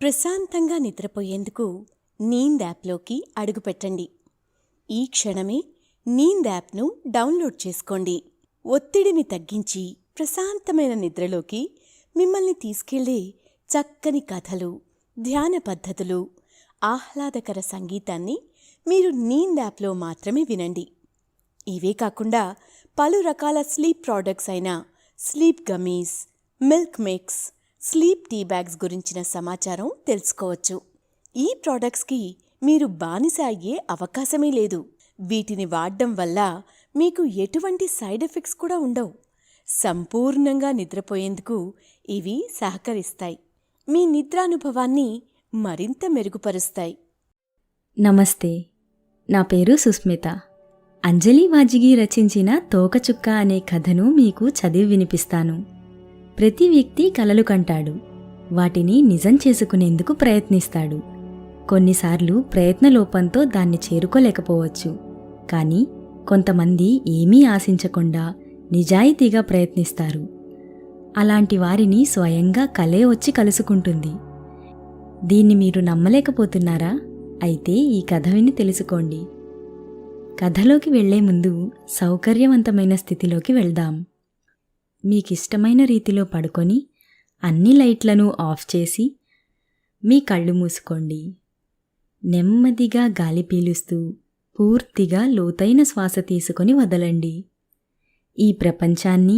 ప్రశాంతంగా నిద్రపోయేందుకు నీంద్ యాప్లోకి అడుగుపెట్టండి. ఈ క్షణమే నీంద్ యాప్ను డౌన్లోడ్ చేసుకోండి. ఒత్తిడిని తగ్గించి ప్రశాంతమైన నిద్రలోకి మిమ్మల్ని తీసుకెళ్లే చక్కని కథలు, ధ్యాన పద్ధతులు, ఆహ్లాదకర సంగీతాన్ని మీరు నీంద్ యాప్లో మాత్రమే వినండి. ఇవే కాకుండా పలు రకాల స్లీప్ ప్రోడక్ట్స్ అయిన sleep gummies, milk mix, sleep tea bags గురించిన సమాచారం తెలుసుకోవచ్చు. ఈ ప్రోడక్ట్స్కి మీరు బానిస అయ్యే అవకాశమే లేదు. వీటిని వాడడం వల్ల మీకు ఎటువంటి సైడ్ ఎఫెక్ట్స్ కూడా ఉండవు. సంపూర్ణంగా నిద్రపోయేందుకు ఇవి సహకరిస్తాయి. మీ నిద్రానుభవాన్ని మరింత మెరుగుపరుస్తాయి. నమస్తే, నా పేరు సుస్మిత. అంజలి వాజిగి రచించిన తోకచుక్క అనే కథను మీకు చదివి వినిపిస్తాను. ప్రతి వ్యక్తి కలలు కంటాడు, వాటిని నిజం చేసుకునేందుకు ప్రయత్నిస్తాడు. కొన్నిసార్లు ప్రయత్నలోపంతో దాన్ని చేరుకోలేకపోవచ్చు. కానీ కొంతమంది ఏమీ ఆశించకుండా నిజాయితీగా ప్రయత్నిస్తారు. అలాంటి వారిని స్వయంగా కలే వచ్చి కలుసుకుంటుంది. దీన్ని మీరు నమ్మలేకపోతున్నారా? అయితే ఈ కథ విని తెలుసుకోండి. కథలోకి వెళ్లే ముందు సౌకర్యవంతమైన స్థితిలోకి వెళ్దాం. మీకిష్టమైన రీతిలో పడుకొని అన్ని లైట్లను ఆఫ్ చేసి మీ కళ్ళు మూసుకోండి. నెమ్మదిగా గాలి పీలుస్తూ పూర్తిగా లోతైన శ్వాస తీసుకొని వదలండి. ఈ ప్రపంచాన్ని,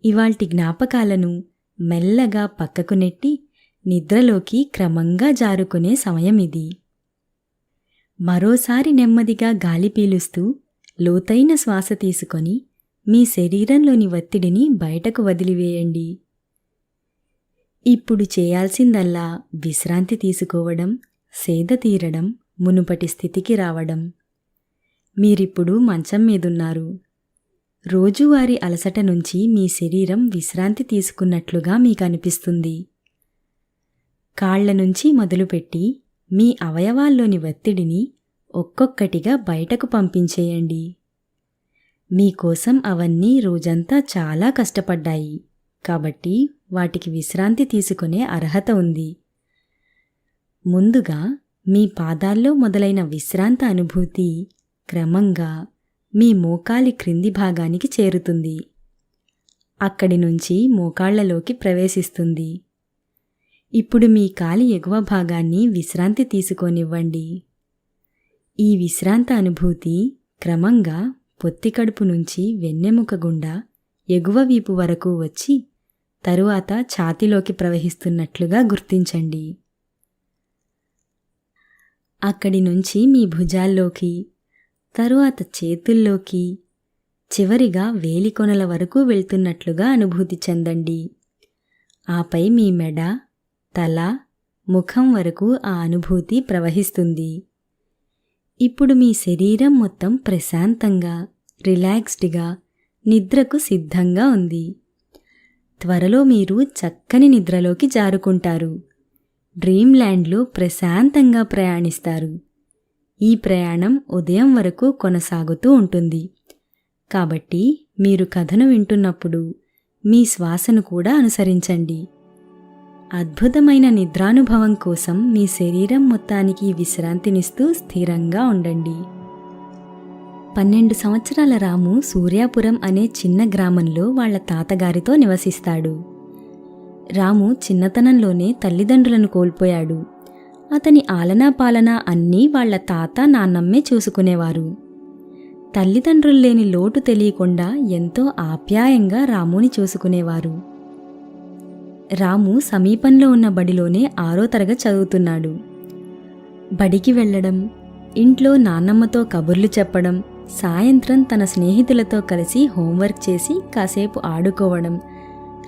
ఇవాల్టి జ్ఞాపకాలను మెల్లగా పక్కకు నెట్టి నిద్రలోకి క్రమంగా జారుకునే సమయం ఇది. మరోసారి నెమ్మదిగా గాలి పీలుస్తూ లోతైన శ్వాస తీసుకొని మీ శరీరంలోని ఒత్తిడిని బయటకు వదిలివేయండి. ఇప్పుడు చేయాల్సిందల్లా విశ్రాంతి తీసుకోవడం, సేద తీరడం, మునుపటి స్థితికి రావడం. మీరిప్పుడు మంచం మీదున్నారు. రోజువారీ అలసట నుంచి మీ శరీరం విశ్రాంతి తీసుకున్నట్లుగా మీకనిపిస్తుంది. కాళ్ల నుంచి మొదలుపెట్టి మీ అవయవాల్లోని ఒత్తిడిని ఒక్కొక్కటిగా బయటకు పంపించేయండి. మీకోసం అవన్నీ రోజంతా చాలా కష్టపడ్డాయి, కాబట్టి వాటికి విశ్రాంతి తీసుకునే అర్హత ఉంది. ముందుగా మీ పాదాల్లో మొదలైన విశ్రాంత అనుభూతి క్రమంగా మీ మోకాలి క్రింది భాగానికి చేరుతుంది. అక్కడి నుంచి మోకాళ్లలోకి ప్రవేశిస్తుంది. ఇప్పుడు మీ కాలి ఎగువ భాగాన్ని విశ్రాంతి తీసుకోనివ్వండి. ఈ విశ్రాంత అనుభూతి క్రమంగా పొత్తికడుపు నుంచి వెన్నెముక గుండా ఎగువ వీపు వరకు వచ్చి తరువాత ఛాతీలోకి ప్రవహిస్తున్నట్లుగా గుర్తించండి. అక్కడి నుంచి మీ భుజాల్లోకి, తరువాత చేతుల్లోకి, చివరిగా వేలికొనల వరకు వెళ్తున్నట్లుగా అనుభూతి చెందండి. ఆపై మీ మెడ, తల, ముఖం వరకు ఆ అనుభూతి ప్రవహిస్తుంది. ఇప్పుడు మీ శరీరం మొత్తం ప్రశాంతంగా, రిలాక్స్డ్గా, నిద్రకు సిద్ధంగా ఉంది. త్వరలో మీరు చక్కని నిద్రలోకి జారుకుంటారు. డ్రీమ్ ల్యాండ్లో ప్రశాంతంగా ప్రయాణిస్తారు. ఈ ప్రయాణం ఉదయం వరకు కొనసాగుతూ ఉంటుంది. కాబట్టి మీరు కథను వింటున్నప్పుడు మీ శ్వాసను కూడా అనుసరించండి. అద్భుతమైన నిద్రానుభవం కోసం మీ శరీరం మొత్తానికి విశ్రాంతినిస్తూ స్థిరంగా ఉండండి. 12 సంవత్సరాల రాము సూర్యాపురం అనే చిన్న గ్రామంలో వాళ్ల తాతగారితో నివసిస్తాడు. రాము చిన్నతనంలోనే తల్లిదండ్రులను కోల్పోయాడు. అతని ఆలనాపాలనా అన్నీ వాళ్ల తాత, నాన్నమ్మే చూసుకునేవారు. తల్లిదండ్రులు లేని లోటు తెలియకుండా ఎంతో ఆప్యాయంగా రాముని చూసుకునేవారు. రాము సమీపంలో ఉన్న బడిలోనే 6వ తరగతి చదువుతున్నాడు. బడికి వెళ్లడం, ఇంట్లో నాన్నమ్మతో కబుర్లు చెప్పడం, సాయంత్రం తన స్నేహితులతో కలిసి హోంవర్క్ చేసి కాసేపు ఆడుకోవడం,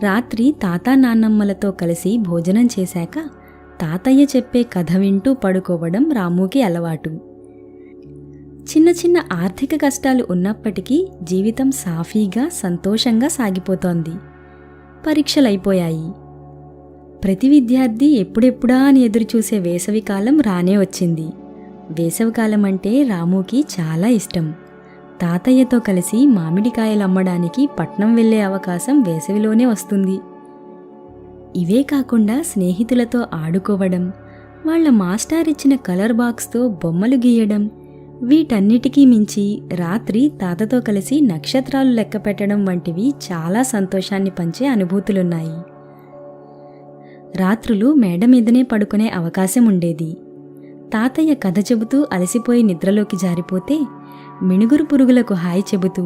రాత్రి తాతా నాన్నమ్మలతో కలిసి భోజనం చేశాక తాతయ్య చెప్పే కథ వింటూ పడుకోవడం రాముకి అలవాటు. చిన్న చిన్న ఆర్థిక కష్టాలు ఉన్నప్పటికీ జీవితం సాఫీగా, సంతోషంగా సాగిపోతోంది. పరీక్షలైపోయాయి. ప్రతి విద్యార్థి ఎప్పుడెప్పుడా అని ఎదురుచూసే వేసవికాలం రానే వచ్చింది. వేసవికాలం అంటే రాముకి చాలా ఇష్టం. తాతయ్యతో కలిసి మామిడికాయలు అమ్మడానికి పట్నం వెళ్లే అవకాశం వేసవిలోనే వస్తుంది. ఇవే కాకుండా స్నేహితులతో ఆడుకోవడం, వాళ్ళ మాస్టర్ ఇచ్చిన కలర్ బాక్స్తో బొమ్మలు గీయడం, వీటన్నిటికీ మించి రాత్రి తాతతో కలిసి నక్షత్రాలు లెక్క పెట్టడం వంటివి చాలా సంతోషాన్ని పంచే అనుభూతులున్నాయి. రాత్రులు మేడ మీదనే పడుకునే అవకాశం ఉండేది. తాతయ్య కథ చెబుతూ అలసిపోయి నిద్రలోకి జారిపోతే మిణుగురు పురుగులకు హాయి చెబుతూ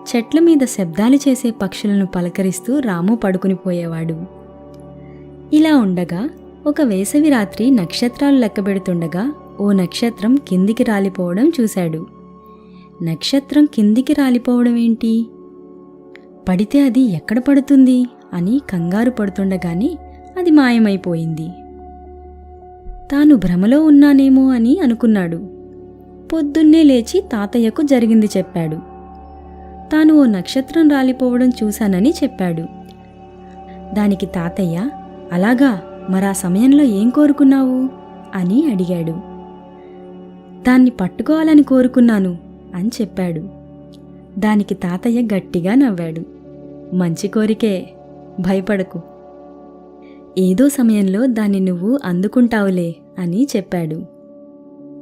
చెట్ల మీద శబ్దాలు చేసే పక్షులను పలకరిస్తూ రాము పడుకునిపోయేవాడు. ఇలా ఉండగా ఒక వేసవి రాత్రి నక్షత్రాలు లెక్కబెడుతుండగా ఓ నక్షత్రం కిందికి రాలిపోవడం చూశాడు. నక్షత్రం కిందికి రాలిపోవడం ఏంటి? పడితే అది ఎక్కడ పడుతుంది అని కంగారు పడుతుండగానే అది మాయమైపోయింది. తాను భ్రమలో ఉన్నానేమో అని అనుకున్నాడు. పొద్దున్నే లేచి తాతయ్యకు జరిగింది చెప్పాడు. తాను ఓ నక్షత్రం రాలిపోవడం చూశానని చెప్పాడు. దానికి తాతయ్య, అలాగా, మరా సమయంలో ఏం కోరుకున్నావు అని అడిగాడు. దాన్ని పట్టుకోవాలని కోరుకున్నాను అని చెప్పాడు. దానికి తాతయ్య గట్టిగా నవ్వాడు. మంచి కోరికే, భయపడకు. ఏదో సమయంలో దాన్ని నువ్వు అందుకుంటావులే అని చెప్పాడు.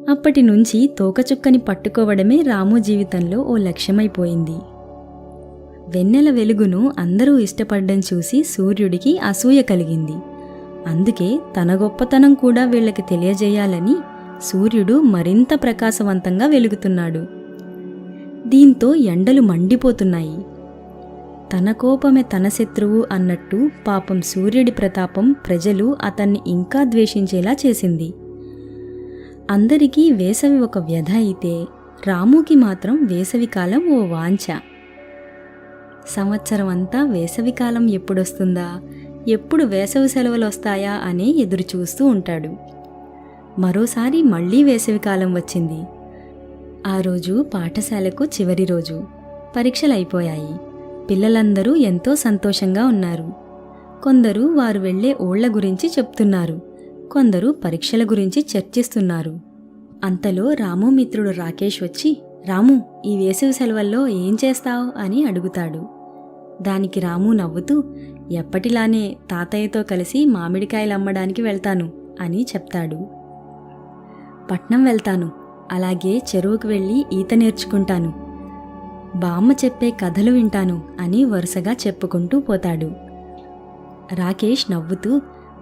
అప్పటి నుంచి తోకచుక్కని పట్టుకోవడమే రాము జీవితంలో ఓ లక్ష్యమైపోయింది. వెన్నెల వెలుగును అందరూ ఇష్టపడ్డం చూసి సూర్యుడికి అసూయ కలిగింది. అందుకే తన గొప్పతనం కూడా వీళ్ళకి తెలియజేయాలని సూర్యుడు మరింత ప్రకాశవంతంగా వెలుగుతున్నాడు. దీంతో ఎండలు మండిపోతున్నాయి. తన కోపమే తన శత్రువు అన్నట్టు పాపం సూర్యుడి ప్రతాపం ప్రజలు అతన్ని ఇంకా ద్వేషించేలా చేసింది. అందరికీ వేసవి ఒక వ్యధ అయితే రాముకి మాత్రం వేసవికాలం ఓ వాంఛ. సంవత్సరం అంతా వేసవికాలం ఎప్పుడొస్తుందా, ఎప్పుడు వేసవి సెలవులు వస్తాయా అని ఎదురుచూస్తూ ఉంటాడు. మరోసారి మళ్లీ వేసవికాలం వచ్చింది. ఆ రోజు పాఠశాలకు చివరి రోజు. పరీక్షలైపోయాయి. పిల్లలందరూ ఎంతో సంతోషంగా ఉన్నారు. కొందరు వారు వెళ్లే ఊళ్ల గురించి చెప్తున్నారు, కొందరు పరీక్షల గురించి చర్చిస్తున్నారు. అంతలో రాము మిత్రుడు రాకేష్ వచ్చి, రాము, ఈ వేసవి సెలవుల్లో ఏం చేస్తావు అని అడుగుతాడు. దానికి రాము నవ్వుతూ, ఎప్పటిలానే తాతయ్యతో కలిసి మామిడికాయలు అమ్మడానికి వెళ్తాను అని చెప్తాడు. పట్నం వెళ్తాను, అలాగే చెరువుకు వెళ్ళి ఈత నేర్చుకుంటాను, బామ్మ చెప్పే కథలు వింటాను అని వరుసగా చెప్పుకుంటూ పోతాడు. రాకేష్ నవ్వుతూ,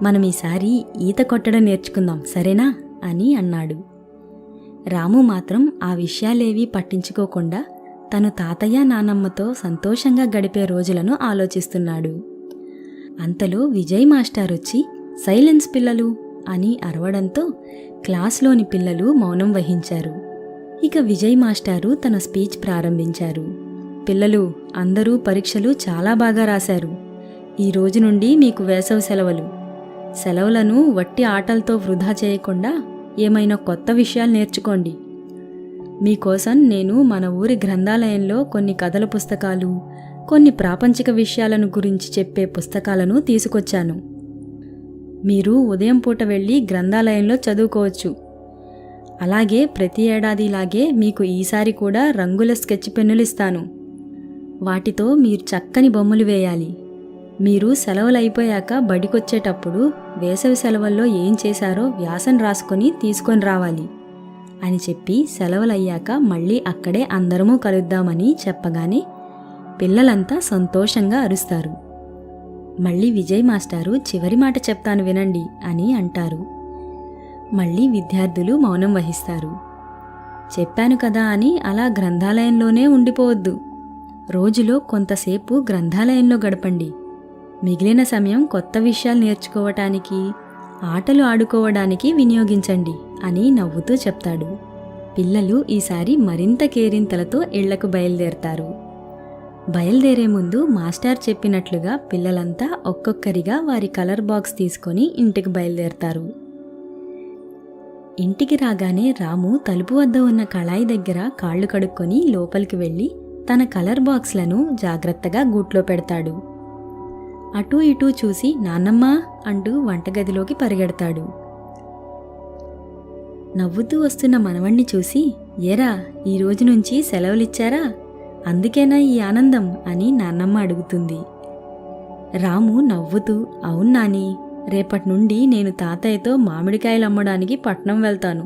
మనం ఈసారి ఈత కొట్టడం నేర్చుకుందాం సరేనా అని అన్నాడు. రాము మాత్రం ఆ విషయాలేవీ పట్టించుకోకుండా తను తాతయ్య నానమ్మతో సంతోషంగా గడిపే రోజులను ఆలోచిస్తున్నాడు. అంతలో విజయ్ మాస్టర్ వచ్చి, సైలెన్స్ పిల్లలు అని అరవడంతో క్లాస్లోని పిల్లలు మౌనం వహించారు. ఇక విజయ్ మాస్టారు తన స్పీచ్ ప్రారంభించారు. పిల్లలు, అందరూ పరీక్షలు చాలా బాగా రాశారు. ఈ రోజు నుండి మీకు వేసవి సెలవులు. సెలవులను వట్టి ఆటలతో వృధా చేయకుండా ఏమైనా కొత్త విషయాలు నేర్చుకోండి. మీకోసం నేను మన ఊరి గ్రంథాలయంలో కొన్ని కథల పుస్తకాలు, కొన్ని ప్రాపంచిక విషయాలను గురించి చెప్పే పుస్తకాలను తీసుకొచ్చాను. మీరు ఉదయం పూట వెళ్ళి గ్రంథాలయంలో చదువుకోవచ్చు. అలాగే ప్రతి ఏడాదిలాగే మీకు ఈసారి కూడా రంగుల స్కెచ్ పెన్నులు ఇస్తాను. వాటితో మీరు చక్కని బొమ్మలు వేయాలి. మీరు సెలవులు అయిపోయాక బడికొచ్చేటప్పుడు వేసవి సెలవుల్లో ఏం చేశారో వ్యాసం రాసుకొని తీసుకొని రావాలి అని చెప్పి సెలవులయ్యాక మళ్ళీ అక్కడే అందరమూ కలుద్దామని చెప్పగానే పిల్లలంతా సంతోషంగా అరుస్తారు. మళ్ళీ విజయ్ మాస్టారు చివరి మాట చెప్తాను వినండి అని అంటారు. మళ్ళీ విద్యార్థులు మౌనం వహిస్తారు. చెప్పాను కదా అని అలా గ్రంథాలయంలోనే ఉండిపోవద్దు. రోజులో కొంతసేపు గ్రంథాలయంలో గడపండి. మిగిలిన సమయం కొత్త విషయాలు నేర్చుకోవటానికి, ఆటలు ఆడుకోవడానికి వినియోగించండి అని నవ్వుతూ చెప్తాడు. పిల్లలు ఈసారి మరింత కేరింతలతో ఇళ్లకు బయలుదేరతారు. బయలుదేరే ముందు మాస్టర్ చెప్పినట్లుగా పిల్లలంతా ఒక్కొక్కరిగా వారి కలర్ బాక్స్ తీసుకొని ఇంటికి బయలుదేరతారు. ఇంటికి రాగానే రాము తలుపు వద్ద ఉన్న కళాయి దగ్గర కాళ్ళు కడుక్కొని లోపలికి వెళ్ళి తన కలర్ బాక్స్లను జాగ్రత్తగా గూట్లో పెడతాడు. అటూ ఇటూ చూసి నాన్నమ్మా అంటూ వంటగదిలోకి పరిగెడతాడు. నవ్వుతూ వస్తున్న మనవణ్ణి చూసి, ఏరా, ఈ రోజు నుంచి సెలవులిచ్చారా? అందుకేనా ఈ ఆనందం అని నాన్నమ్మ అడుగుతుంది. రాము నవ్వుతూ, అవును నాని, రేపటి నుండి నేను తాతయ్యతో మామిడికాయలు అమ్మడానికి పట్నం వెళ్తాను.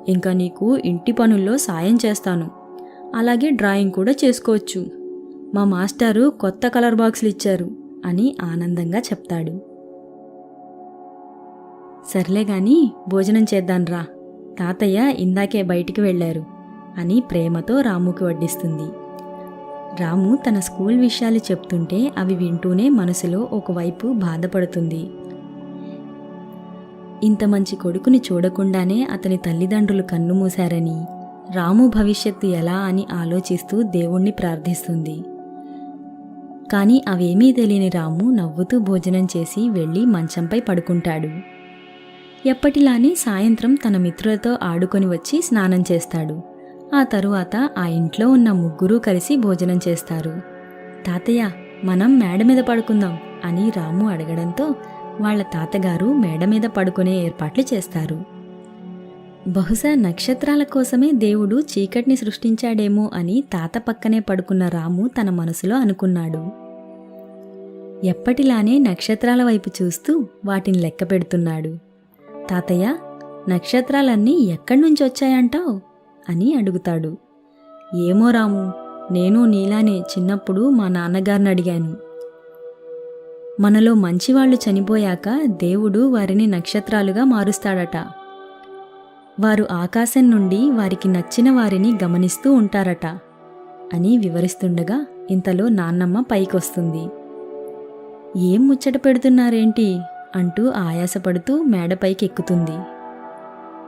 ఇంకా నీకు ఇంటి పనుల్లో సాయం చేస్తాను. అలాగే డ్రాయింగ్ కూడా చేసుకోవచ్చు. మా మాస్టారు కొత్త కలర్ బాక్సులు ఇచ్చారు అని ఆనందంగా చెప్తాడు. సర్లే గాని భోజనం చేద్దాన్రా, తాతయ్య ఇందాకే బయటికి వెళ్ళారు అని ప్రేమతో రాముకి వడ్డిస్తుంది. రాము తన స్కూల్ విషయాలు చెప్తుంటే అవి వింటూనే మనసులో ఒకవైపు బాధపడుతుంది. ఇంత మంచి కొడుకుని చూడకుండానే అతని తల్లిదండ్రులు కన్నుమూశారని, రాము భవిష్యత్తు ఎలా అని ఆలోచిస్తూ దేవుణ్ణి ప్రార్థిస్తుంది. కాని అవేమీ తెలియని రాము నవ్వుతూ భోజనం చేసి వెళ్ళి మంచంపై పడుకుంటాడు. ఎప్పటిలానే సాయంత్రం తన మిత్రులతో ఆడుకొని వచ్చి స్నానం చేస్తాడు. ఆ తరువాత ఆ ఇంట్లో ఉన్న ముగ్గురూ కలిసి భోజనం చేస్తారు. తాతయ్య, మనం మేడ మీద పడుకుందాం అని రాము అడగడంతో వాళ్ళ తాతగారు మేడ మీద పడుకునే ఏర్పాట్లు చేస్తారు. బహుశా నక్షత్రాల కోసమే దేవుడు చీకటిని సృష్టించాడేమో అని తాత పక్కనే పడుకున్న రాము తన మనసులో అనుకున్నాడు. ఎప్పటిలానే నక్షత్రాల వైపు చూస్తూ వాటిని లెక్క పెడుతున్నాడు. తాతయ్య, నక్షత్రాలన్నీ ఎక్కడి నుంచి వచ్చాయంటావు అని అడుగుతాడు. ఏమో రాము, నేను నీలానే చిన్నప్పుడు మా నాన్నగారిని అడిగాను. మనలో మంచివాళ్లు చనిపోయాక దేవుడు వారిని నక్షత్రాలుగా మారుస్తాడట. వారు ఆకాశం నుండి వారికి నచ్చిన వారిని గమనిస్తూ ఉంటారట అని వివరిస్తుండగా ఇంతలో నాన్నమ్మ పైకొస్తుంది. ఏం ముచ్చట పెడుతున్నారేంటి అంటూ ఆయాసపడుతూ మేడపైకి ఎక్కుతుంది.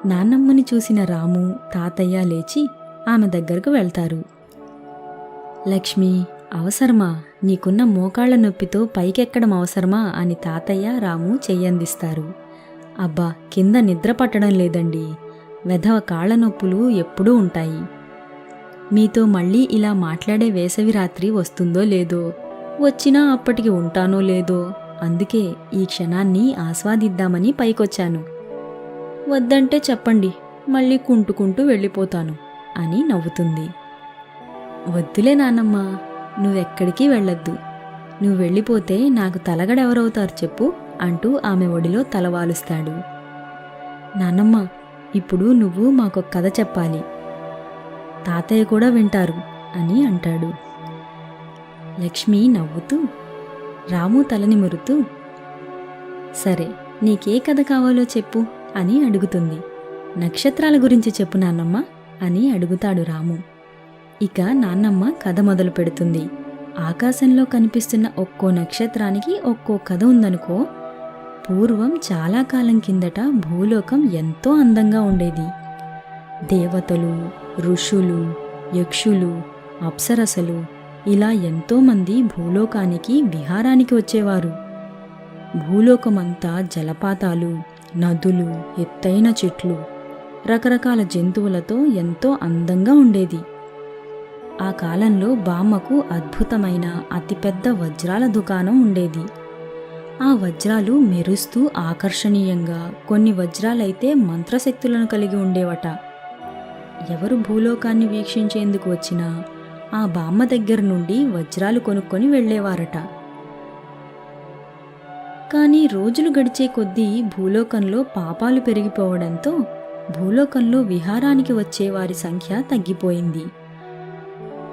నాన్నమ్మని చూసిన రాము, తాతయ్య లేచి ఆమె దగ్గరకు వెళ్తారు. లక్ష్మి, అవసరమా? నీకున్న మోకాళ్ల నొప్పితో పైకెక్కడం అవసరమా అని తాతయ్య రాము చెయ్యందిస్తారు. అబ్బా, కింద నిద్ర పట్టడం లేదండి. వెధవ కాళ్ల నొప్పులు ఎప్పుడూ ఉంటాయి. మీతో మళ్ళీ ఇలా మాట్లాడే వేసవి రాత్రి వస్తుందో లేదో, వచ్చినా అప్పటికి ఉంటానో లేదో, అందుకే ఈ క్షణాన్ని ఆస్వాదిద్దామని పైకొచ్చాను. వద్దంటే చెప్పండి, మళ్ళీ కుంటుకుంటూ వెళ్ళిపోతాను అని నవ్వుతుంది. వద్దులే నాన్నమ్మ, నువ్వెక్కడికి వెళ్ళొద్దు. నువ్వు వెళ్ళిపోతే నాకు తలగడెవరవుతారు చెప్పు అంటూ ఆమె ఒడిలో తలవాలుస్తాడు. నాన్నమ్మ, ఇప్పుడు నువ్వు మాకొక కథ చెప్పాలి. తాతయ్య కూడా వింటారు అని అంటాడు. లక్ష్మి నవ్వుతూ రాము తలని మురుతూ, సరే, నీకే కథ కావాలో చెప్పు అని అడుగుతుంది. నక్షత్రాల గురించి చెప్పు నాన్నమ్మ అని అడుగుతాడు రాము. ఇక నాన్నమ్మ కథ మొదలు పెడుతుంది. ఆకాశంలో కనిపిస్తున్న ఒక్కో నక్షత్రానికి ఒక్కో కథ ఉందనుకో. పూర్వం చాలా కాలం కిందట భూలోకం ఎంతో అందంగా ఉండేది. దేవతలు, ఋషులు, యక్షులు, అప్సరసలు ఇలా ఎంతోమంది భూలోకానికి విహారానికి వచ్చేవారు. భూలోకమంతా జలపాతాలు, నదులు, ఎత్తైన చెట్లు, రకరకాల జంతువులతో ఎంతో అందంగా ఉండేది. ఆ కాలంలో బామ్మకు అద్భుతమైన అతిపెద్ద వజ్రాల దుకాణం ఉండేది. ఆ వజ్రాలు మెరుస్తూ ఆకర్షణీయంగా, కొన్ని వజ్రాలైతే మంత్రశక్తులను కలిగి ఉండేవట. ఎవరు భూలోకాన్ని వీక్షించేందుకు వచ్చినా ఆ బామ్మ దగ్గర నుండి వజ్రాలు కొనుక్కొని వెళ్ళేవారట. కానీ రోజులు గడిచే కొద్దీ భూలోకంలో పాపాలు పెరిగిపోవడంతో భూలోకంలో విహారానికి వచ్చే వారి సంఖ్య తగ్గిపోయింది.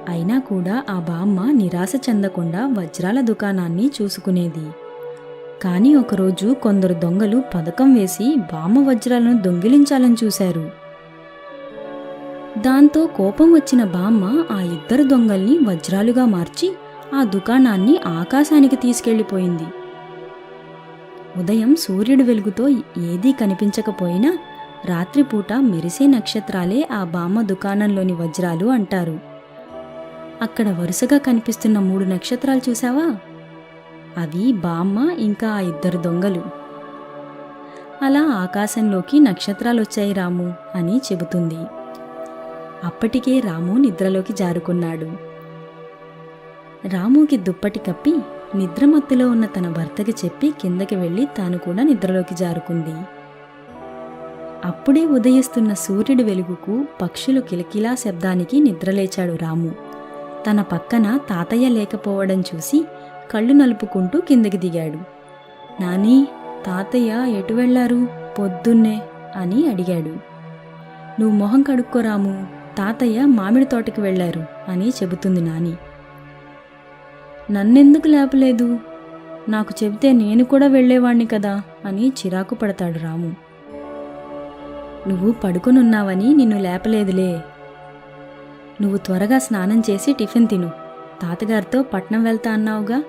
అయినా కూడా ఆ బామ్మ నిరాశ చెందకుండా వజ్రాల దుకాణాన్ని చూసుకునేది. కానీ ఒకరోజు కొందరు దొంగలు పథకం వేసి బామ్మ వజ్రాలను దొంగిలించాలని చూశారు. దాంతో కోపం వచ్చిన బామ్మ ఆ ఇద్దరు దొంగల్ని వజ్రాలుగా మార్చి ఆ దుకాణాన్ని ఆకాశానికి తీసుకెళ్లిపోయింది. ఉదయం సూర్యుడి వెలుగుతో ఏదీ కనిపించకపోయినా రాత్రిపూట మెరిసే నక్షత్రాలే ఆ బామ్మ దుకాణంలోని వజ్రాలు అంటారు. అక్కడ వరుసగా కనిపిస్తున్న 3 నక్షత్రాలు చూసావా? అవి బామ్మ ఇంకా ఆ ఇద్దరు దొంగలు. అలా ఆకాశంలోకి నక్షత్రాలొచ్చాయి రాము అని చెబుతుంది. అప్పటికే రాము నిద్రలోకి జారుకున్నాడు. రాముకి దుప్పటి కప్పి నిద్రమత్తులో ఉన్న తన భర్తకి చెప్పి కిందకి వెళ్ళి తాను కూడా నిద్రలోకి జారుకుంది. అప్పుడే ఉదయిస్తున్న సూర్యుడి వెలుగుకు, పక్షులు కిలకిలా శబ్దానికి నిద్రలేచాడు రాము. తన పక్కన తాతయ్య లేకపోవడం చూసి కళ్ళు నలుపుకుంటూ కిందకి దిగాడు. నానీ, తాతయ్య ఎటు వెళ్ళారు పొద్దున్నే అని అడిగాడు. నువ్వు మొహం కడుక్కో రాము, తాతయ్య మామిడి తోటకి వెళ్ళారు అని చెబుతుంది నాని. నన్నెందుకు లేపలేదు, నాకు చెబితే నేను కూడా వెళ్ళేవాణ్ణి కదా అని చిరాకు పడతాడు రాము. నువ్వు పడుకొనున్నావని నిన్ను లేపలేదులే. నువ్వు త్వరగా స్నానం చేసి టిఫిన్ తిను, తాతగారితో పట్నం వెళ్తా అన్నావుగా,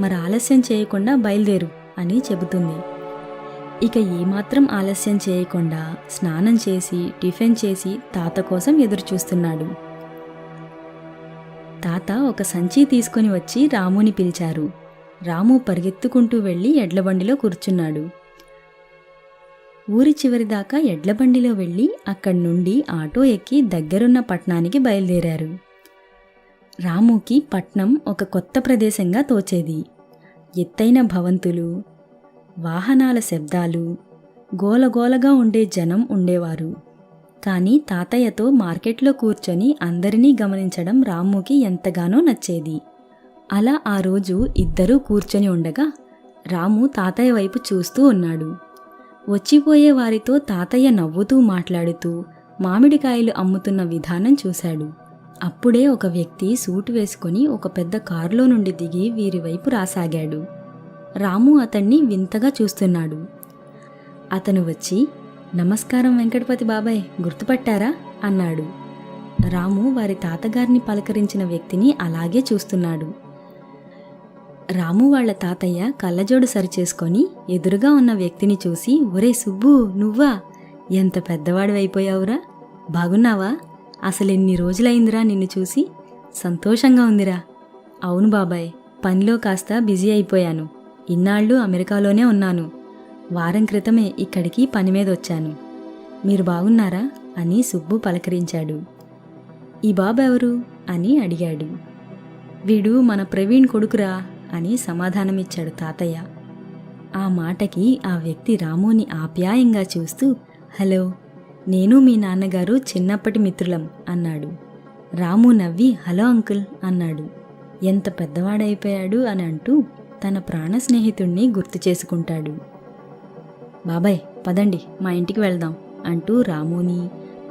మరి ఆలస్యం చేయకుండా బయలుదేరు అని చెబుతుంది. ఇక ఏమాత్రం ఆలస్యం చేయకుండా స్నానం చేసి టిఫిన్ చేసి తాత కోసం ఎదురుచూస్తున్నాడు. తాత ఒక సంచి తీసుకుని వచ్చి రాముని పిలిచారు. రాము పరిగెత్తుకుంటూ వెళ్ళి ఎడ్లబండిలో కూర్చున్నాడు. ఊరి చివరిదాకా ఎడ్లబండిలో వెళ్ళి అక్కడి నుండి ఆటో ఎక్కి దగ్గరున్న పట్నానికి బయలుదేరారు. రాముకి పట్నం ఒక కొత్త ప్రదేశంగా తోచేది. ఎత్తైన భవంతులు, వాహనాల శబ్దాలు, గోలగోలగా ఉండే జనం ఉండేవారు. కానీ తాతయ్యతో మార్కెట్లో కూర్చొని అందరినీ గమనించడం రాముకి ఎంతగానో నచ్చేది. అలా ఆ రోజు ఇద్దరూ కూర్చొని ఉండగా రాము తాతయ్య వైపు చూస్తూ ఉన్నాడు. వచ్చిపోయే వారితో తాతయ్య నవ్వుతూ మాట్లాడుతూ మామిడికాయలు అమ్ముతున్న విధానం చూశాడు. అప్పుడే ఒక వ్యక్తి సూటు వేసుకుని ఒక పెద్ద కారులో నుండి దిగి వీరి వైపు రాసాగాడు. రాము అతన్ని వింతగా చూస్తున్నాడు. అతను వచ్చి, నమస్కారం వెంకటపతి బాబాయ్, గుర్తుపట్టారా అన్నాడు. రాము వారి తాతగారిని పలకరించిన వ్యక్తిని అలాగే చూస్తున్నాడు. రాము వాళ్ల తాతయ్య కళ్ళజోడు సరిచేసుకొని ఎదురుగా ఉన్న వ్యక్తిని చూసి, ఒరే సుబ్బు, నువ్వా? ఎంత పెద్దవాడివైపోయావురా, బాగున్నావా? అసలెన్ని రోజులైందిరా నిన్ను చూసి, సంతోషంగా ఉందిరా. అవును బాబాయ్, పనిలో కాస్త బిజీ అయిపోయాను, ఇన్నాళ్ళు అమెరికాలోనే ఉన్నాను, వారం క్రితమే ఇక్కడికి పని మీద వచ్చాను. మీరు బాగున్నారా అని సుబ్బు పలకరించాడు. ఈ బాబు ఎవరు అని అడిగాడు. వీడు మన ప్రవీణ్ కొడుకురా అని సమాధానమిచ్చాడు తాతయ్య. ఆ మాటకి ఆ వ్యక్తి రాముని ఆప్యాయంగా చూస్తూ, హలో, నేను మీ నాన్నగారు చిన్నప్పటి మిత్రులం అన్నాడు. రాము నవ్వి, హలో అంకుల్ అన్నాడు. ఎంత పెద్దవాడైపోయాడు అని అంటూ తన ప్రాణ స్నేహితుణ్ణి గుర్తు చేసుకుంటాడు. బాబాయ్ పదండి మా ఇంటికి వెళ్దాం అంటూ రాముని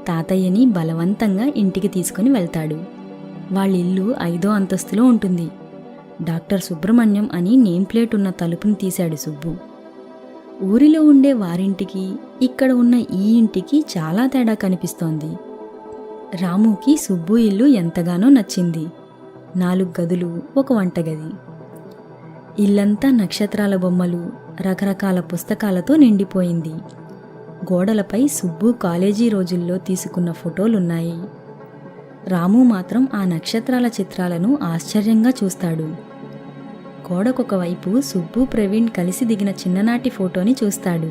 తాతయ్యని బలవంతంగా ఇంటికి తీసుకుని వెళ్తాడు. వాళ్ళిల్లు 5వ అంతస్తులో ఉంటుంది. డాక్టర్ సుబ్రహ్మణ్యం అని నేమ్ ప్లేట్ ఉన్న తలుపుని తీశాడు సుబ్బు. ఊరిలో ఉండే వారింటికి ఇక్కడ ఉన్న ఈ ఇంటికి చాలా తేడా కనిపిస్తోంది. రాముకి సుబ్బు ఇల్లు ఎంతగానో నచ్చింది. 4 గదులు, ఒక వంటగది. ఇల్లంతా నక్షత్రాల బొమ్మలు, రకరకాల పుస్తకాలతో నిండిపోయింది. గోడలపై సుబ్బు కాలేజీ రోజుల్లో తీసుకున్న ఫోటోలున్నాయి. రాము మాత్రం ఆ నక్షత్రాల చిత్రాలను ఆశ్చర్యంగా చూస్తాడు. గోడకొక వైపు సుబ్బు, ప్రవీణ్ కలిసి దిగిన చిన్ననాటి ఫోటోని చూస్తాడు.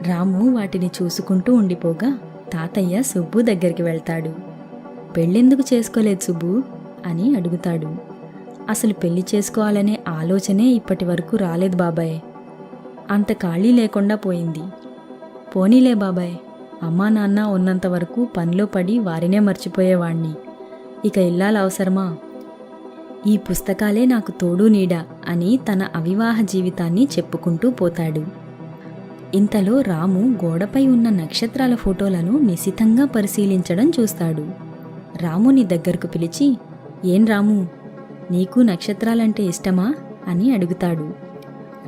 రాము వాటిని చూసుకుంటూ ఉండిపోగా తాతయ్య సుబ్బు దగ్గరికి వెళ్తాడు. పెళ్ళెందుకు చేసుకోలేదు సుబ్బు అని అడుగుతాడు. అసలు పెళ్లి చేసుకోవాలనే ఆలోచనే ఇప్పటి వరకు రాలేదు బాబాయ్, అంత ఖాళీ లేకుండా పోయింది. పోనీలే బాబాయ్, అమ్మా నాన్న ఉన్నంత వరకు పనిలో పడి వారినే మర్చిపోయేవాణ్ణి, ఇక ఇల్లాల అవసరమా? ఈ పుస్తకాలే నాకు తోడు నీడ అని తన అవివాహ జీవితాన్ని చెప్పుకుంటూ పోతాడు. ఇంతలో రాము గోడపై ఉన్న నక్షత్రాల ఫోటోలను నిశితంగా పరిశీలించడం చూస్తాడు. రాముని దగ్గరకు పిలిచి, ఏం రాము, నీకు నక్షత్రాలంటే ఇష్టమా అని అడుగుతాడు.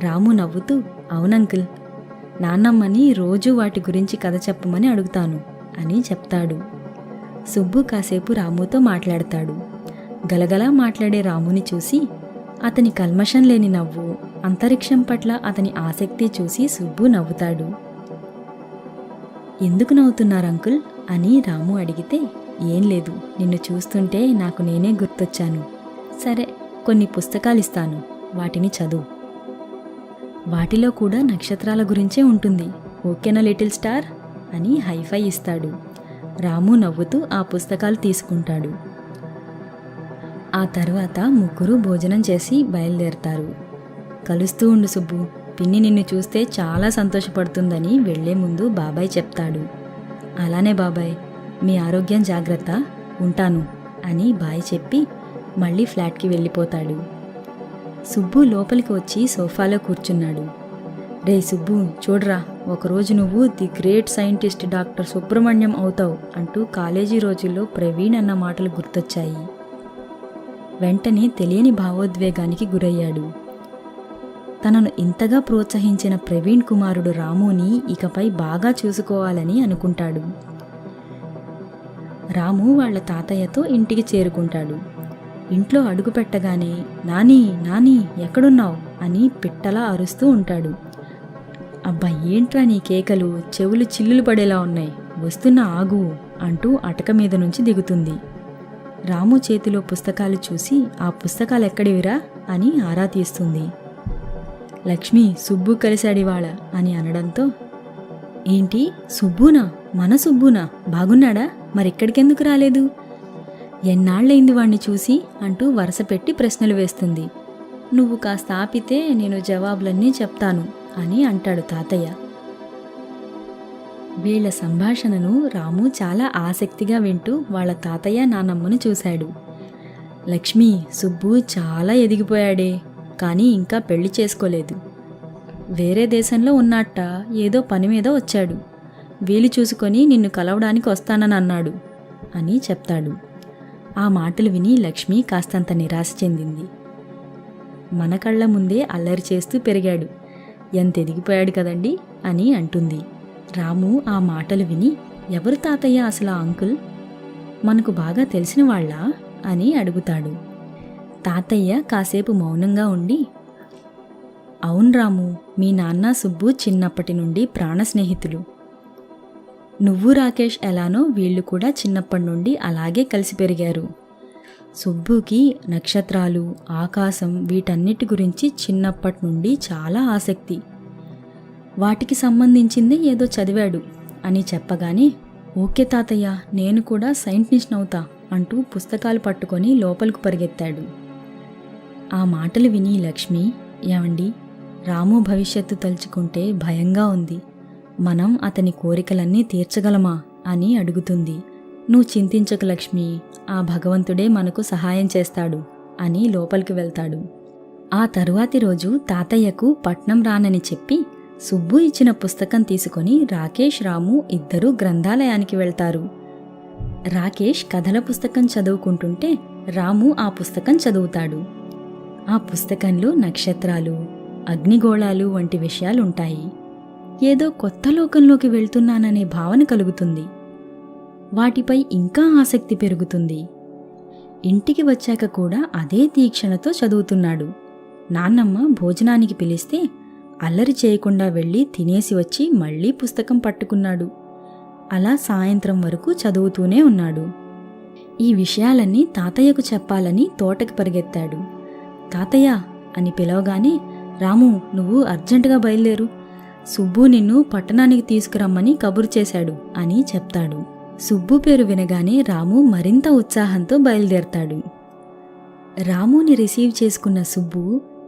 రాము నవ్వుతూ, అవునంకుల్, నాన్నమ్మని రోజూ వాటి గురించి కథ చెప్పమని అడుగుతాను అని చెప్తాడు. సుబ్బు కాసేపు రాముతో మాట్లాడతాడు. గలగలా మాట్లాడే రాముని చూసి అతని కల్మషం లేని నవ్వు, అంతరిక్షం పట్ల అతని ఆసక్తి చూసి సుబ్బు నవ్వుతాడు. ఎందుకు నవ్వుతున్నారు అంకుల్ అని రాము అడిగితే, ఏం లేదు, నిన్ను చూస్తుంటే నాకు నేనే గుర్తొచ్చాను. సరే, కొన్ని పుస్తకాలిస్తాను, వాటిని చదువు. వాటిలో కూడా నక్షత్రాల గురించే ఉంటుంది, ఓకేనా లిటిల్ స్టార్ అని హైఫై ఇస్తాడు. రాము నవ్వుతూ ఆ పుస్తకాలు తీసుకుంటాడు. ఆ తర్వాత ముగ్గురు భోజనం చేసి బయలుదేరతారు. కలుస్తూ ఉండు సుబ్బు, పిన్ని నిన్ను చూస్తే చాలా సంతోషపడుతుందని వెళ్లే ముందు బాబాయ్ చెప్తాడు. అలానే బాబాయ్, మీ ఆరోగ్యం జాగ్రత్త, ఉంటాను అని బాయ్ చెప్పి మళ్ళీ ఫ్లాట్కి వెళ్ళిపోతాడు. సుబ్బు లోపలికి వచ్చి సోఫాలో కూర్చున్నాడు. రే సుబ్బు చూడరా, ఒకరోజు నువ్వు the great scientist doctor Subrahmanyam అవుతావు అంటూ కాలేజీ రోజుల్లో ప్రవీణ్ అన్న మాటలు గుర్తొచ్చాయి. వెంటనే తెలియని భావోద్వేగానికి గురయ్యాడు. తనను ఇంతగా ప్రోత్సహించిన ప్రవీణ్ కుమారుడు రాముని ఇకపై బాగా చూసుకోవాలని అనుకుంటాడు. రాము వాళ్ళ తాతయ్యతో ఇంటికి చేరుకుంటాడు. ఇంట్లో అడుగుపెట్టగానే నాని నాని ఎక్కడున్నావు అని పిట్టలా అరుస్తూ ఉంటాడు. అబ్బా ఏంట్రా నీ కేకలు, చెవులు చిల్లులు పడేలా ఉన్నాయి, వస్తున్న ఆగు అంటూ అటక మీద నుంచి దిగుతుంది. రాము చేతిలో పుస్తకాలు చూసి ఆ పుస్తకాలు ఎక్కడివిరా అని ఆరా తీస్తుంది. లక్ష్మి సుబ్బు కలిశాడివాళ అని అనడంతో, ఏంటి సుబ్బునా, మన సుబ్బునా, బాగున్నాడా, మరిక్కడికెందుకు రాలేదు, ఎన్నాళ్లైంది వాణ్ణి చూసి అంటూ వరుస పెట్టి ప్రశ్నలు వేస్తుంది. నువ్వు కాస్త ఆపితే నేను జవాబులన్నీ చెప్తాను అని అంటాడు తాతయ్య. వీళ్ల సంభాషణను రాము చాలా ఆసక్తిగా వింటూ వాళ్ళ తాతయ్య నానమ్మను చూశాడు. లక్ష్మి సుబ్బు చాలా ఎదిగిపోయాడే, కానీ ఇంకా పెళ్లి చేసుకోలేదు. వేరే దేశంలో ఉన్నట్ట ఏదో పని మీద వచ్చాడు. వీలు చూసుకొని నిన్ను కలవడానికి వస్తానని అన్నాడు అని చెప్తాడు. ఆ మాటలు విని లక్ష్మి కాస్తంత నిరాశ చెందింది. మన కళ్ళ ముందే అల్లరి చేస్తూ పెరిగాడు, ఎంత ఎదిగిపోయాడు కదండి అని అంటుంది. రాము ఆ మాటలు విని, ఎవరు తాతయ్య అసలు ఆ అంకుల్, మనకు బాగా తెలిసిన వాళ్ళా అని అడుగుతాడు. తాతయ్య కాసేపు మౌనంగా ఉండి, అవును రాము, మీ నాన్న సుబ్బు చిన్నప్పటి నుండి ప్రాణ స్నేహితులు. నువ్వు రాకేష్ ఎలానో వీళ్ళు కూడా చిన్నప్పటి నుండి అలాగే కలిసి పెరిగారు. సుబ్బుకి నక్షత్రాలు, ఆకాశం వీటన్నిటి గురించి చిన్నప్పటి నుండి చాలా ఆసక్తి. వాటికి సంబంధించింది ఏదో చదివాడు అని చెప్పగానే, ఓకే తాతయ్య, నేను కూడా సైంటిస్ట్ అవుతా అంటూ పుస్తకాలు పట్టుకొని లోపలికి పరిగెత్తాడు. ఆ మాటలు విని లక్ష్మి, ఏమండి, రాము భవిష్యత్తు తలుచుకుంటే భయంగా ఉంది, మనం అతని కోరికలన్నీ తీర్చగలమా అని అడుగుతుంది. నువ్వు చింతించకు లక్ష్మి, ఆ భగవంతుడే మనకు సహాయం చేస్తాడు అని లోపలికి వెళ్తాడు. ఆ తరువాతి రోజు తాతయ్యకు పట్నం రానని చెప్పి సుబ్బు ఇచ్చిన పుస్తకం తీసుకొని రాకేష్, రాము ఇద్దరూ గ్రంథాలయానికి వెళ్తారు. రాకేష్ కథల పుస్తకం చదువుకుంటుంటే రాము ఆ పుస్తకం చదువుతాడు. ఆ పుస్తకంలో నక్షత్రాలు, అగ్నిగోళాలు వంటి విషయాలుంటాయి. ఏదో కొత్త లోకంలోకి వెళ్తున్నాననే భావన కలుగుతుంది. వాటిపై ఇంకా ఆసక్తి పెరుగుతుంది. ఇంటికి వచ్చాక కూడా అదే తీక్షణతో చదువుతున్నాడు. నాన్నమ్మ భోజనానికి పిలిస్తే అల్లరి చేయకుండా వెళ్ళి తినేసి వచ్చి మళ్లీ పుస్తకం పట్టుకున్నాడు. అలా సాయంత్రం వరకు చదువుతూనే ఉన్నాడు. ఈ విషయాలన్నీ తాతయ్యకు చెప్పాలని తోటకి పరిగెత్తాడు. తాతయ్య అని పిలవగానే, రాము నువ్వు అర్జెంటుగా బయలుదేరు, సుబ్బు నిన్ను పట్టణానికి తీసుకురమ్మని కబురు చేశాడు అని చెప్తాడు. సుబ్బు పేరు వినగానే రాము మరింత ఉత్సాహంతో బయలుదేరతాడు. రాముని రిసీవ్ చేసుకున్న సుబ్బు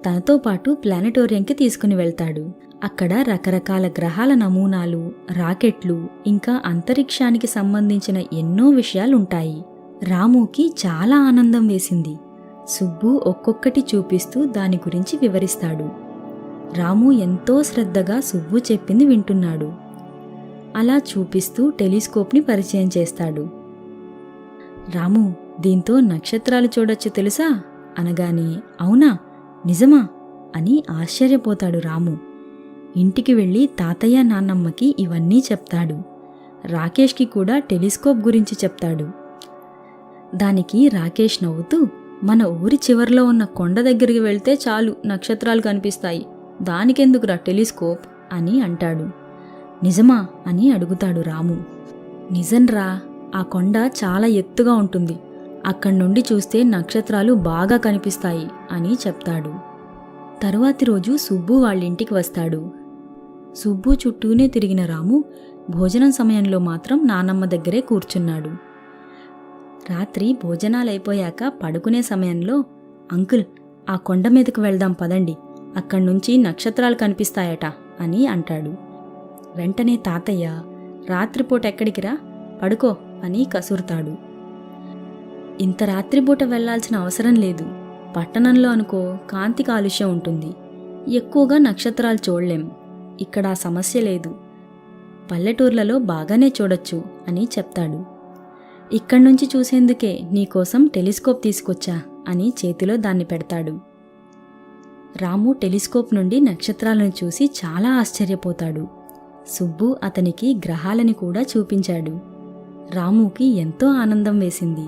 తనతో పాటు ప్లానెటోరియంకి తీసుకుని వెళ్తాడు. అక్కడ రకరకాల గ్రహాల నమూనాలు, రాకెట్లు, ఇంకా అంతరిక్షానికి సంబంధించిన ఎన్నో విషయాలుంటాయి. రాముకి చాలా ఆనందం వేసింది. సుబ్బు ఒక్కొక్కటి చూపిస్తూ దాని గురించి వివరిస్తాడు. రాము ఎంతో శ్రద్ధగా సుబ్బు చెప్పింది వింటున్నాడు. అలా చూపిస్తూ టెలిస్కోప్ని పరిచయం చేస్తాడు. రాము, దీంతో నక్షత్రాలు చూడొచ్చు తెలుసా అనగానే, అవునా, నిజమా అని ఆశ్చర్యపోతాడు రాము. ఇంటికి వెళ్ళి తాతయ్య నాన్నమ్మకి ఇవన్నీ చెప్తాడు. రాకేష్కి కూడా టెలిస్కోప్ గురించి చెప్తాడు. దానికి రాకేష్ నవ్వుతూ, మన ఊరి చివర్లో ఉన్న కొండ దగ్గరికి వెళ్తే చాలు నక్షత్రాలు కనిపిస్తాయి, దానికెందుకురా టెలిస్కోప్ అని అంటాడు. నిజమా అని అడుగుతాడు రాము. నిజంరా, ఆ కొండ చాలా ఎత్తుగా ఉంటుంది, అక్కడి నుండి చూస్తే నక్షత్రాలు బాగా కనిపిస్తాయి అని చెప్తాడు. తరువాతి రోజు సుబ్బు వాళ్ళింటికి వస్తాడు. సుబ్బు చుట్టూనే తిరిగిన రాము భోజనం సమయంలో మాత్రం నానమ్మ దగ్గరే కూర్చున్నాడు. రాత్రి భోజనాలైపోయాక పడుకునే సమయంలో, అంకుల్ ఆ కొండ మీదకు వెళ్దాం పదండి, అక్కడ్నుంచి నక్షత్రాలు కనిపిస్తాయట అని అంటాడు. వెంటనే తాతయ్య, రాత్రిపూట ఎక్కడికిరా, పడుకో అని కసురుతాడు. ఇంత రాత్రిపూట వెళ్లాల్సిన అవసరం లేదు, పట్టణంలో అనుకో కాంతి కాలుష్యం ఉంటుంది, ఎక్కువగా నక్షత్రాలు చూడలేం, ఇక్కడ ఆ సమస్య లేదు. పల్లెటూర్లలో బాగానే చూడొచ్చు అని చెప్తాడు. ఇక్కడ్నుంచి చూసేందుకే నీకోసం టెలిస్కోప్ తీసుకొచ్చా అని చేతిలో దాన్ని పెడతాడు. రాము టెలిస్కోప్ నుండి నక్షత్రాలను చూసి చాలా ఆశ్చర్యపోతాడు. సుబ్బు అతనికి గ్రహాలని కూడా చూపించాడు. రాముకి ఎంతో ఆనందం వేసింది.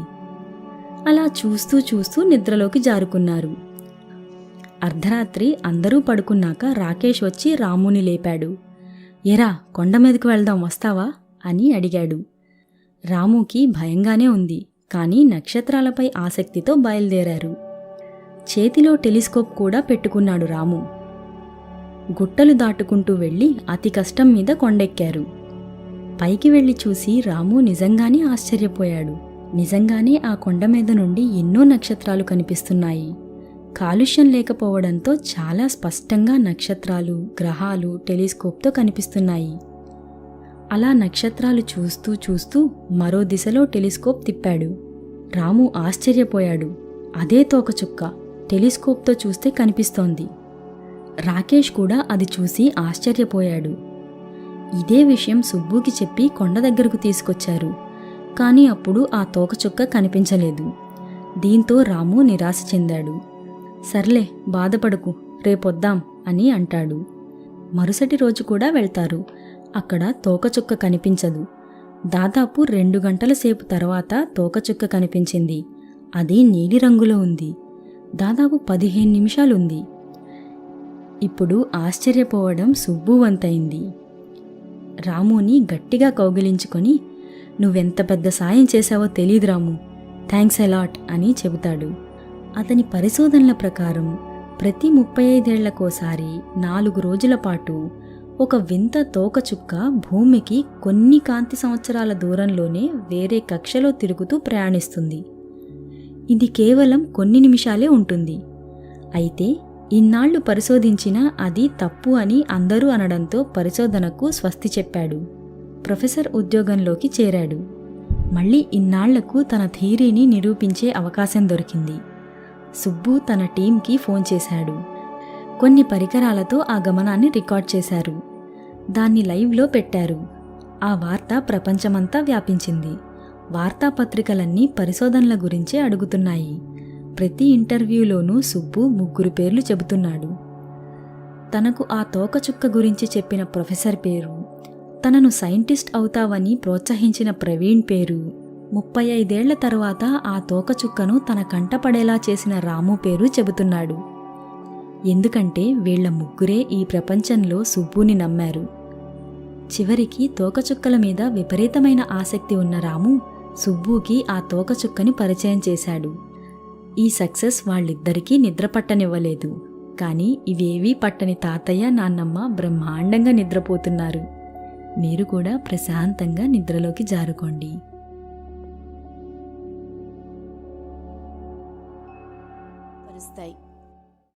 అలా చూస్తూ చూస్తూ నిద్రలోకి జారుకున్నారు. అర్ధరాత్రి అందరూ పడుకున్నాక రాకేష్ వచ్చి రాముని లేపాడు. ఎరా, కొండ మీదకు వెళ్దాం, వస్తావా అని అడిగాడు. రాముకి భయంగానే ఉంది, కానీ నక్షత్రాలపై ఆసక్తితో బయలుదేరారు. చేతిలో టెలిస్కోప్ కూడా పెట్టుకున్నాడు రాము. గుట్టలు దాటుకుంటూ వెళ్ళి అతి కష్టం మీద కొండెక్కారు. పైకి వెళ్ళి చూసి రాము నిజంగానే ఆశ్చర్యపోయాడు. నిజంగానే ఆ కొండ మీద నుండి ఎన్నో నక్షత్రాలు కనిపిస్తున్నాయి. కాలుష్యం లేకపోవడంతో చాలా స్పష్టంగా నక్షత్రాలు, గ్రహాలు టెలిస్కోప్తో కనిపిస్తున్నాయి. అలా నక్షత్రాలు చూస్తూ చూస్తూ మరో దిశలో టెలిస్కోప్ తిప్పాడు. రాము ఆశ్చర్యపోయాడు. అదే తోకచుక్క టెలిస్కోప్తో చూస్తే కనిపిస్తోంది. రాకేష్ కూడా అది చూసి ఆశ్చర్యపోయాడు. ఇదే విషయం సుబ్బుకి చెప్పి కొండ దగ్గరకు తీసుకొచ్చారు. కానీ అప్పుడు ఆ తోకచుక్క కనిపించలేదు. దీంతో రాము నిరాశ చెందాడు. సర్లే, బాధపడకు, రేపొద్దాం అని అంటాడు. మరుసటి రోజు కూడా వెళ్తారు. అక్కడ తోకచుక్క కనిపించదు. దాదాపు 2 గంటల సేపు తర్వాత తోకచుక్క కనిపించింది. అది నీలిరంగులో ఉంది. దాదాపు 15 నిమిషాలుంది. ఇప్పుడు ఆశ్చర్యపోవడం సుబ్బు వంతైంది. రాముని గట్టిగా కౌగిలించుకొని, నువ్వెంత పెద్ద సాయం చేశావో తెలీదు రాము, థ్యాంక్స్ అలాట్ అని చెబుతాడు. అతని పరిశోధనల ప్రకారం ప్రతి 35 ఏళ్లకోసారి 4 రోజుల పాటు ఒక వింత తోకచుక్క భూమికి కొన్ని కాంతి సంవత్సరాల దూరంలోనే వేరే కక్షలో తిరుగుతూ ప్రయాణిస్తుంది. ఇది కేవలం కొన్ని నిమిషాలే ఉంటుంది. అయితే ఇన్నాళ్లు పరిశోధించినా అది తప్పు అని అందరూ అనడంతో పరిశోధనకు స్వస్తి చెప్పాడు. ప్రొఫెసర్ ఉద్యోగంలోకి చేరాడు. మళ్ళీ ఇన్నాళ్లకు తన థియరీని నిరూపించే అవకాశం దొరికింది. సుబ్బు తన టీంకి ఫోన్ చేశాడు. కొన్ని పరికరాలతో ఆ గమనాన్ని రికార్డ్ చేశారు. దాన్ని లైవ్లో పెట్టారు. ఆ వార్త ప్రపంచమంతా వ్యాపించింది. వార్తాపత్రికలన్నీ పరిశోధనల గురించే అడుగుతున్నాయి. ప్రతి ఇంటర్వ్యూలోనూ సుబ్బు 3 పేర్లు చెబుతున్నాడు. తనకు ఆ తోకచుక్క గురించి చెప్పిన ప్రొఫెసర్ పేరు, తనను సైంటిస్ట్ అవుతావని ప్రోత్సహించిన ప్రవీణ్ పేరు, 35 ఏళ్ల తర్వాత ఆ తోకచుక్కను తన కంటపడేలా చేసిన రాము పేరు చెబుతున్నాడు. ఎందుకంటే వీళ్ల 3 ఈ ప్రపంచంలో సుబ్బుని నమ్మారు. చివరికి తోకచుక్కల మీద విపరీతమైన ఆసక్తి ఉన్న రాము సుబ్బుకి ఆ తోకచుక్కని పరిచయం చేశాడు. ఈ సక్సెస్ వాళ్ళిద్దరికీ నిద్రపట్టనివ్వలేదు. కానీ ఇవేవీ పట్టని తాతయ్య, నాన్నమ్మ బ్రహ్మాండంగా నిద్రపోతున్నారు. మీరు కూడా ప్రశాంతంగా నిద్రలోకి జారుకోండి. పరుస్తాయి.